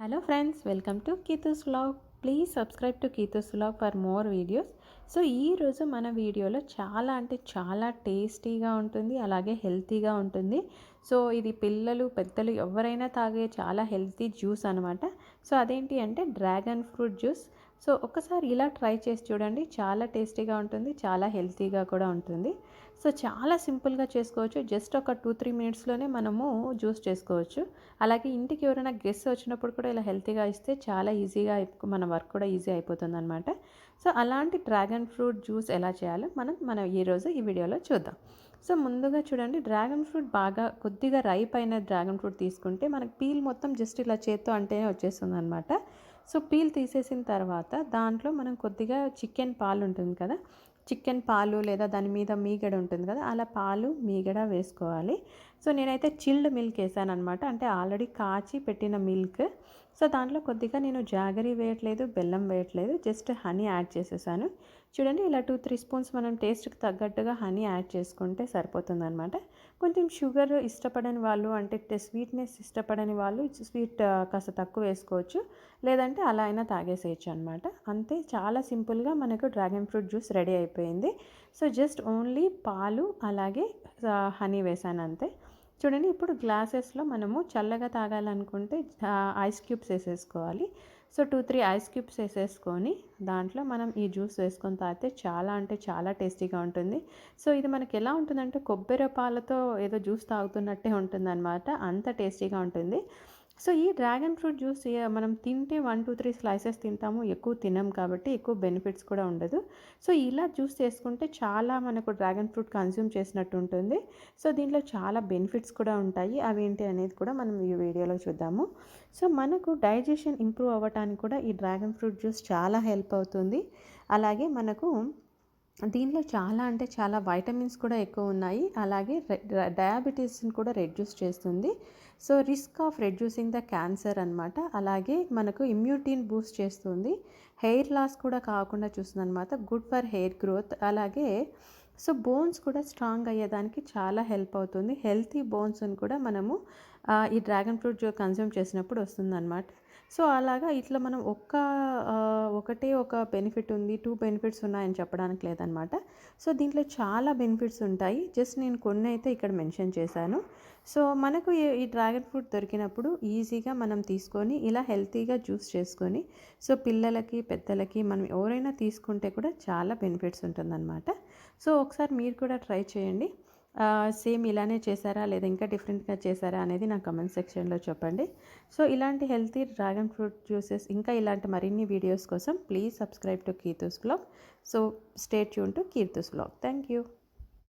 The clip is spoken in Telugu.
Hello friends, welcome to Keethu's Vlog. Please subscribe to Keethu's Vlog for more videos. So ఈరోజు మన వీడియోలో చాలా అంటే చాలా టేస్టీగా ఉంటుంది, అలాగే హెల్తీగా ఉంటుంది. సో ఇది పిల్లలు పెద్దలు ఎవరైనా తాగే చాలా హెల్తీ జ్యూస్ అనమాట. సో అదేంటి అంటే డ్రాగన్ ఫ్రూట్ జ్యూస్. సో ఒకసారి ఇలా ట్రై చేసి చూడండి, చాలా టేస్టీగా ఉంటుంది, చాలా హెల్తీగా కూడా ఉంటుంది. సో చాలా సింపుల్గా చేసుకోవచ్చు, జస్ట్ ఒక 2-3 మినిట్స్లోనే మనము జ్యూస్ చేసుకోవచ్చు. అలాగే ఇంటికి ఎవరైనా గెస్ట్ వచ్చినప్పుడు కూడా ఇలా హెల్తీగా ఇస్తే చాలా ఈజీగా మన వర్క్ కూడా ఈజీ అయిపోతుంది అనమాట. సో అలాంటి డ్రాగన్ ఫ్రూట్ జ్యూస్ ఎలా చేయాలో మనం ఈరోజు ఈ వీడియోలో చూద్దాం. సో ముందుగా చూడండి, డ్రాగన్ ఫ్రూట్ బాగా కొద్దిగా రైప్ అయిన డ్రాగన్ ఫ్రూట్ తీసుకుంటే మనకి పీల్ మొత్తం జస్ట్ ఇలా చేత్తో అంటేనే వచ్చేస్తుంది అనమాట. సో పీల్ తీసేసిన తర్వాత దాంట్లో మనం కొద్దిగా చికెన్ పాలు ఉంటుంది కదా, చికెన్ పాలు లేదా దాని మీద మీగడ ఉంటుంది కదా, అలా పాలు మీగడ వేసుకోవాలి. సో నేనైతే చిల్డ్ మిల్క్ వేసాను అనమాట, అంటే ఆల్రెడీ కాచి పెట్టిన మిల్క్. సో దాంట్లో కొద్దిగా నేను జాగరీ వేయట్లేదు, బెల్లం వేయట్లేదు, జస్ట్ హనీ యాడ్ చేసేసాను. చూడండి, ఇలా 2-3 స్పూన్స్ మనం టేస్ట్కి తగ్గట్టుగా హనీ యాడ్ చేసుకుంటే సరిపోతుంది అనమాట. కొంచెం షుగర్ ఇష్టపడని వాళ్ళు, అంటే స్వీట్నెస్ ఇష్టపడని వాళ్ళు స్వీట్ కాస్త తక్కువ వేసుకోవచ్చు, లేదంటే అలా అయినా తాగేసేయచ్చు అనమాట. అంతే, చాలా సింపుల్గా మనకు డ్రాగన్ ఫ్రూట్ జ్యూస్ రెడీ అయిపోయింది. సో జస్ట్ ఓన్లీ పాలు అలాగే హనీ వేసాను అంతే. చూడండి, ఇప్పుడు గ్లాసెస్లో మనము చల్లగా తాగాలనుకుంటే ఐస్ క్యూబ్స్ వేసేసుకోవాలి. సో 2-3 ఐస్ క్యూబ్స్ వేసేసుకొని దాంట్లో మనం ఈ జ్యూస్ వేసుకొని తాగితే చాలా అంటే చాలా టేస్టీగా ఉంటుంది. సో ఇది మనకి ఎలా ఉంటుందంటే కొబ్బరి పాలతో ఏదో జ్యూస్ తాగుతున్నట్టే ఉంటుందన్నమాట, అంత టేస్టీగా ఉంటుంది. సో ఈ డ్రాగన్ ఫ్రూట్ జ్యూస్ మనం తింటే 1-2-3 స్లైసెస్ తింటాము, ఎక్కువ తినం కాబట్టి ఎక్కువ బెనిఫిట్స్ కూడా ఉండదు. సో ఇలా జ్యూస్ చేసుకుంటే చాలా మనకు డ్రాగన్ ఫ్రూట్ కన్జ్యూమ్ చేసినట్టు ఉంటుంది. సో దీంట్లో చాలా బెనిఫిట్స్ కూడా ఉంటాయి, అవి ఏంటి అనేది కూడా మనం ఈ వీడియోలో చూద్దాము. సో మనకు డైజెషన్ ఇంప్రూవ్ అవ్వడానికి కూడా ఈ డ్రాగన్ ఫ్రూట్ జ్యూస్ చాలా హెల్ప్ అవుతుంది. అలాగే మనకు దీనిలో చాలా అంటే చాలా వైటమిన్స్ కూడా ఎక్కువ ఉన్నాయి, అలాగే డయాబెటీస్ని కూడా రెడ్యూస్ చేస్తుంది. So risk of reducing the cancer అనమాట. అలాగే మనకు ఇమ్యూనిటీని బూస్ట్ చేస్తుంది, హెయిర్ లాస్ కూడా కాకుండా చూస్తుంది అనమాట, గుడ్ ఫర్ హెయిర్ గ్రోత్. అలాగే సో బోన్స్ కూడా స్ట్రాంగ్ అయ్యేదానికి చాలా హెల్ప్ అవుతుంది, హెల్తీ బోన్స్ని కూడా మనము ఈ డ్రాగన్ ఫ్రూట్ కన్జ్యూమ్ చేసినప్పుడు వస్తుందన్నమాట. సో అలాగా ఇట్లా మనం ఒకటే ఒక బెనిఫిట్ ఉంది, 2 బెనిఫిట్స్ ఉన్నాయని చెప్పడానికి లేదనమాట. సో దీంట్లో చాలా బెనిఫిట్స్ ఉంటాయి, జస్ట్ నేను కొన్ని అయితే ఇక్కడ మెన్షన్ చేశాను. సో మనకు ఈ డ్రాగన్ ఫ్రూట్ దొరికినప్పుడు ఈజీగా మనం తీసుకొని ఇలా హెల్తీగా జ్యూస్ చేసుకొని, సో పిల్లలకి పెద్దలకి మనం ఎవరైనా తీసుకుంటే కూడా చాలా బెనిఫిట్స్ ఉంటుందన్నమాట. సో ఒకసారి మీరు కూడా ట్రై చేయండి. సేమ్ ఇలానే చేశారా లేదా ఇంకా డిఫరెంట్గా చేశారా అనేది నా కమెంట్ సెక్షన్లో చెప్పండి. సో ఇలాంటి హెల్తీ డ్రాగన్ ఫ్రూట్ జ్యూసెస్ ఇంకా ఇలాంటి మరిన్ని వీడియోస్ కోసం please subscribe to Keerthu's vlog. So stay tune to Keerthu's vlog. Thank you.